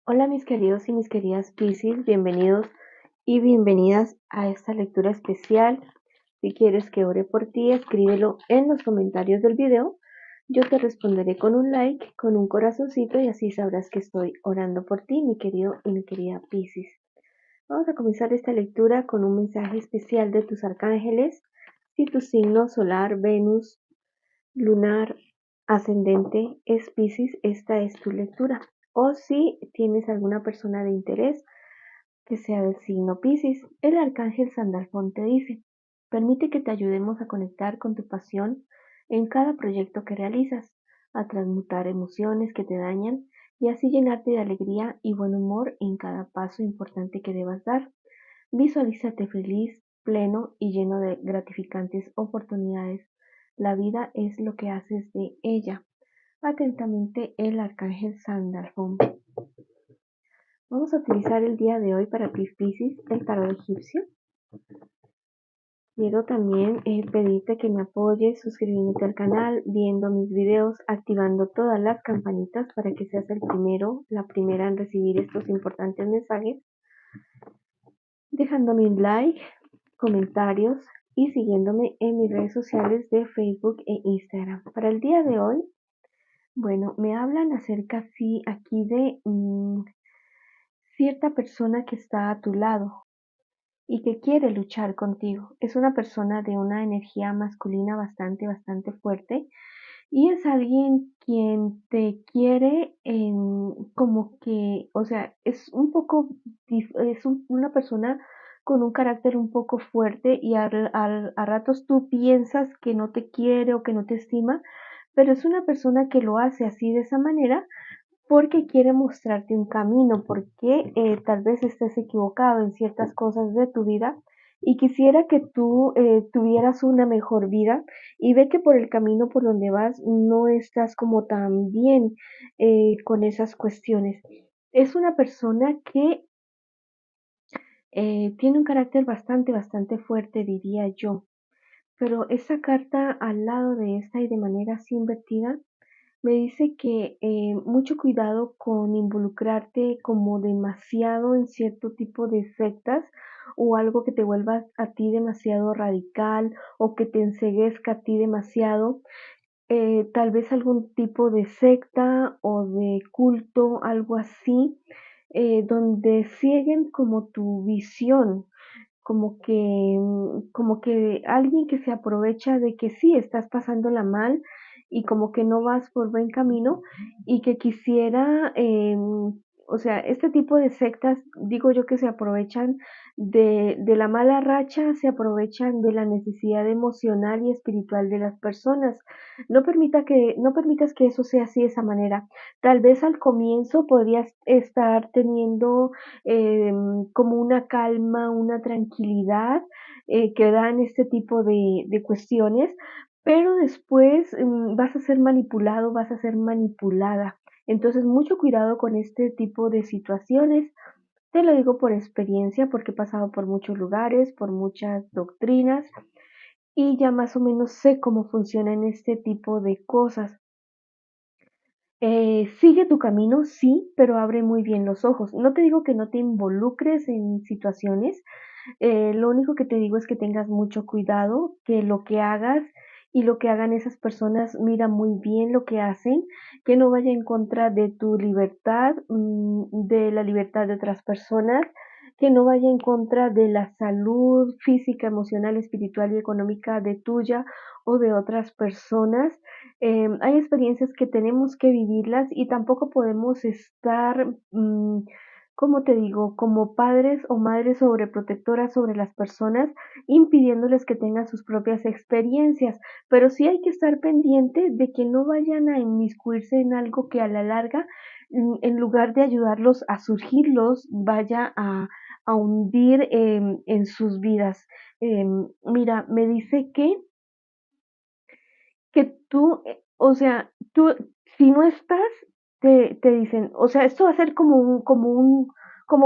Hola mis queridos y mis queridas Piscis, bienvenidos y bienvenidas a esta lectura especial. Si quieres que ore por ti, escríbelo en los comentarios del video. Yo te responderé con un like, con un corazoncito y así sabrás que estoy orando por ti, mi querido y mi querida Piscis. Vamos a comenzar esta lectura con un mensaje especial de tus arcángeles. Si tu signo solar, Venus, lunar, ascendente es Piscis, esta es tu lectura. O si tienes alguna persona de interés que sea del signo Piscis, el arcángel Sandalfón te dice: permite que te ayudemos a conectar con tu pasión en cada proyecto que realizas, a transmutar emociones que te dañan y así llenarte de alegría y buen humor en cada paso importante que debas dar. Visualízate feliz, pleno y lleno de gratificantes oportunidades. La vida es lo que haces de ella. Atentamente, el arcángel Sandalfón. Vamos a utilizar el día de hoy para Piscis el tarot egipcio. Quiero también pedirte que me apoyes suscribiéndote al canal, viendo mis videos, activando todas las campanitas para que seas el primero, la primera en recibir estos importantes mensajes, dejándome un like, comentarios y siguiéndome en mis redes sociales de Facebook e Instagram. Para el día de hoy, bueno, me hablan acerca sí aquí de cierta persona que está a tu lado y que quiere luchar contigo. Es una persona de una energía masculina bastante fuerte y es alguien quien te quiere como que, o sea, es un poco, una persona con un carácter un poco fuerte y a ratos tú piensas que no te quiere o que no te estima, pero es una persona que lo hace así de esa manera porque quiere mostrarte un camino, porque tal vez estés equivocado en ciertas cosas de tu vida y quisiera que tú tuvieras una mejor vida y ve que por el camino por donde vas no estás como tan bien con esas cuestiones. Es una persona que tiene un carácter bastante fuerte, diría yo, pero esa carta al lado de esta y de manera así invertida me dice que mucho cuidado con involucrarte como demasiado en cierto tipo de sectas o algo que te vuelva a ti demasiado radical o que te enceguezca a ti demasiado. Tal vez algún tipo de secta o de culto, algo así, donde cieguen como tu visión, como que alguien que se aprovecha de que sí estás pasándola mal y como que no vas por buen camino y que quisiera, o sea, este tipo de sectas, digo yo que se aprovechan de la mala racha, se aprovechan de la necesidad emocional y espiritual de las personas. No permitas que eso sea así de esa manera. Tal vez al comienzo podrías estar teniendo eh, como una calma, una tranquilidad que dan este tipo de cuestiones, pero después vas a ser manipulado, vas a ser manipulada. Entonces, mucho cuidado con este tipo de situaciones. Te lo digo por experiencia, porque he pasado por muchos lugares, por muchas doctrinas y ya más o menos sé cómo funcionan este tipo de cosas. Sigue tu camino, sí, pero abre muy bien los ojos. No te digo que no te involucres en situaciones, lo único que te digo es que tengas mucho cuidado, que lo que hagas y lo que hagan esas personas, mira muy bien lo que hacen, que no vaya en contra de tu libertad, de la libertad de otras personas, que no vaya en contra de la salud física, emocional, espiritual y económica de tuya o de otras personas. Hay experiencias que tenemos que vivirlas y tampoco podemos estar, ¿cómo te digo?, como padres o madres sobreprotectoras sobre las personas, impidiéndoles que tengan sus propias experiencias. Pero sí hay que estar pendiente de que no vayan a inmiscuirse en algo que a la larga, en lugar de ayudarlos a surgirlos, vaya a hundir en sus vidas. Mira, me dice que tú, o sea, tú, si no estás, te dicen, o sea, esto va a ser como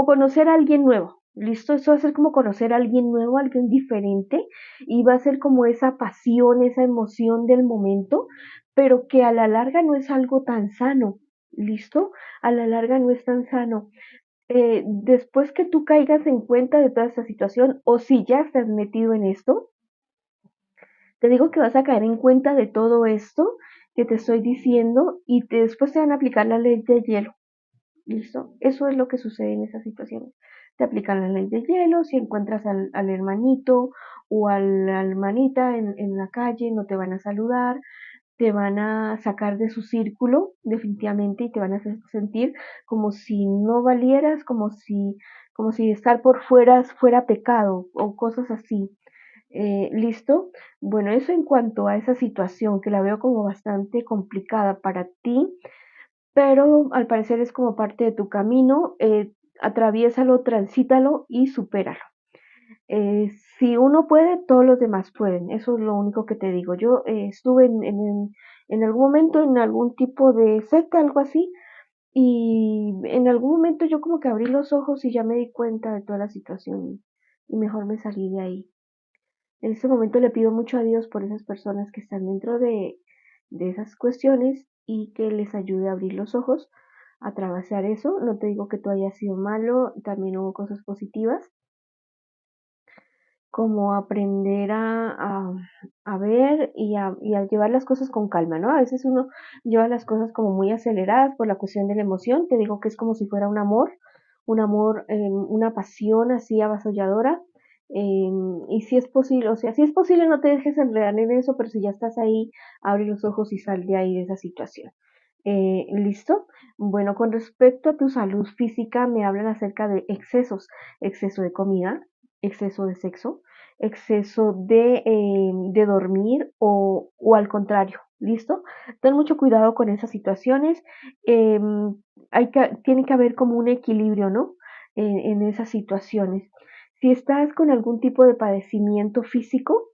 conocer a alguien nuevo, ¿listo? Esto va a ser como conocer a alguien nuevo, alguien diferente, y va a ser como esa pasión, esa emoción del momento, pero que a la larga no es algo tan sano. ¿listo? A la larga no es tan sano. Después que tú caigas en cuenta de toda esta situación, o si ya estás metido en esto, te digo que vas a caer en cuenta de todo esto que te estoy diciendo y después te van a aplicar la ley de hielo. ¿Listo? Eso es lo que sucede en esas situaciones. Te aplican la ley de hielo, si encuentras al hermanito o a la hermanita en la calle, no te van a saludar, te van a sacar de su círculo definitivamente y te van a hacer sentir como si no valieras, como si estar por fuera fuera pecado o cosas así. ¿Listo? Bueno, eso en cuanto a esa situación que la veo como bastante complicada para ti, pero al parecer es como parte de tu camino. Atraviésalo, transítalo y supéralo. Eh, si uno puede, todos los demás pueden. Eso es lo único que te digo. Yo estuve en algún momento en algún tipo de secta, algo así, y en algún momento yo como que abrí los ojos y ya me di cuenta de toda la situación y mejor me salí de ahí. En este momento le pido mucho a Dios por esas personas que están dentro de esas cuestiones y que les ayude a abrir los ojos, a atravesar eso. No te digo que todo haya sido malo, también hubo cosas positivas, como aprender a ver y a llevar las cosas con calma, ¿no? A veces uno lleva las cosas como muy aceleradas por la cuestión de la emoción. Te digo que es como si fuera un amor, una pasión así avasalladora. Y si es posible, o sea, si es posible, no te dejes enredar en eso, pero si ya estás ahí, abre los ojos y sal de ahí de esa situación. ¿Listo? Bueno, con respecto a tu salud física, me hablan acerca de excesos, exceso de comida, exceso de sexo, exceso de dormir o al contrario, ¿listo? Ten mucho cuidado con esas situaciones. Eh, tiene que haber como un equilibrio, ¿no? En esas situaciones. Si estás con algún tipo de padecimiento físico,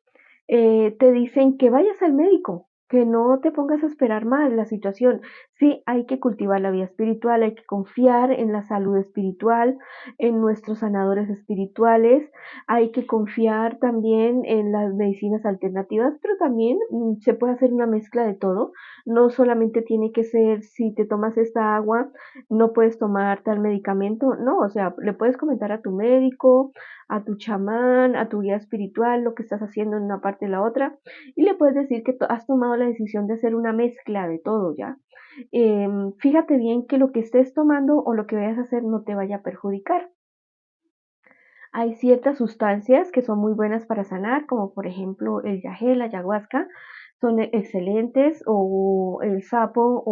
te dicen que vayas al médico, que no te pongas a esperar más la situación. Sí, hay que cultivar la vida espiritual, hay que confiar en la salud espiritual, en nuestros sanadores espirituales, hay que confiar también en las medicinas alternativas, pero también se puede hacer una mezcla de todo. No solamente tiene que ser si te tomas esta agua, no puedes tomar tal medicamento, no, o sea, le puedes comentar a tu médico, a tu chamán, a tu guía espiritual, lo que estás haciendo en una parte y la otra, y le puedes decir que has tomado la decisión de hacer una mezcla de todo, ¿ya? Fíjate bien que lo que estés tomando o lo que vayas a hacer no te vaya a perjudicar. Hay ciertas sustancias que son muy buenas para sanar, como por ejemplo el yagé, la ayahuasca, son excelentes, o el sapo,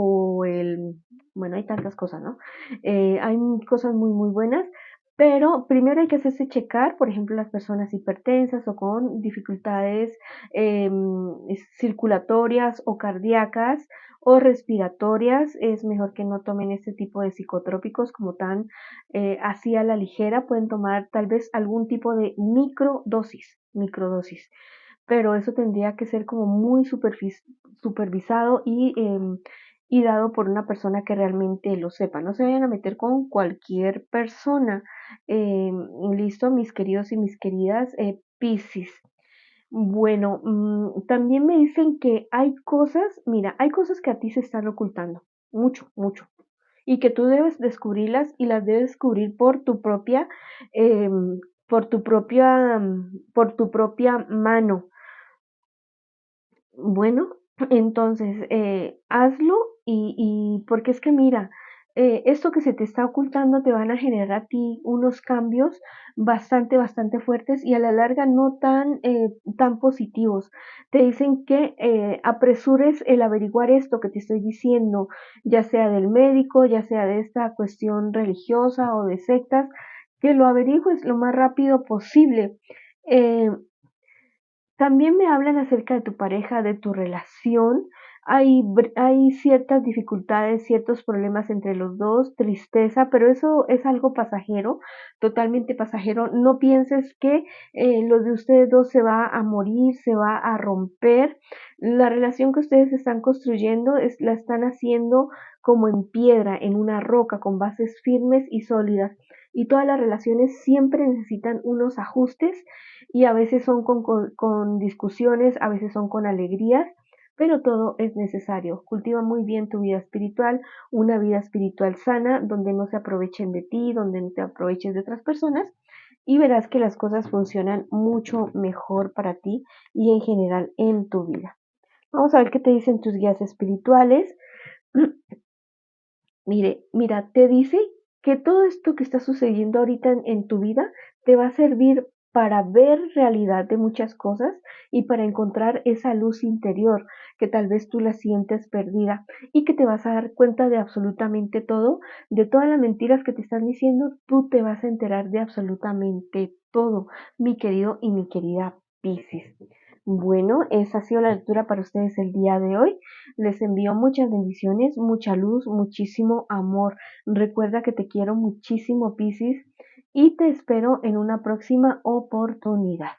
bueno, hay tantas cosas, ¿no? Hay cosas muy, muy buenas, pero primero hay que hacerse checar, por ejemplo, las personas hipertensas o con dificultades eh, circulatorias o cardíacas o respiratorias, es mejor que no tomen este tipo de psicotrópicos como tan así a la ligera. Pueden tomar tal vez algún tipo de microdosis, pero eso tendría que ser como muy supervisado y dado por una persona que realmente lo sepa. No se vayan a meter con cualquier persona. Listo, mis queridos y mis queridas Piscis. Bueno, también me dicen que hay cosas, mira, hay cosas que a ti se están ocultando, mucho, mucho, y que tú debes descubrirlas y las debes descubrir eh, por tu propia mano. Bueno, entonces hazlo y porque es que mira, esto que se te está ocultando te van a generar a ti unos cambios bastante, bastante fuertes y a la larga no tan positivos. Te dicen que apresures el averiguar esto que te estoy diciendo, ya sea del médico, ya sea de esta cuestión religiosa o de sectas, que lo averigües lo más rápido posible. Eh, También me hablan acerca de tu pareja, de tu relación. Hay ciertas dificultades, ciertos problemas entre los dos, tristeza, pero eso es algo pasajero, totalmente pasajero. No pienses que lo de ustedes dos se va a morir, se va a romper. La relación que ustedes están construyendo la están haciendo como en piedra, en una roca, con bases firmes y sólidas. Y todas las relaciones siempre necesitan unos ajustes y a veces son con discusiones, a veces son con alegrías, pero todo es necesario. Cultiva muy bien tu vida espiritual, una vida espiritual sana, donde no se aprovechen de ti, donde no te aproveches de otras personas, y verás que las cosas funcionan mucho mejor para ti y en general en tu vida. Vamos a ver qué te dicen tus guías espirituales. Mira, te dice que todo esto que está sucediendo ahorita en tu vida te va a servir para ver realidad de muchas cosas y para encontrar esa luz interior que tal vez tú la sientes perdida y que te vas a dar cuenta de absolutamente todo, de todas las mentiras que te están diciendo, tú te vas a enterar de absolutamente todo, mi querido y mi querida Piscis. Bueno, esa ha sido la lectura para ustedes el día de hoy. Les envío muchas bendiciones, mucha luz, muchísimo amor. Recuerda que te quiero muchísimo, Piscis, y te espero en una próxima oportunidad.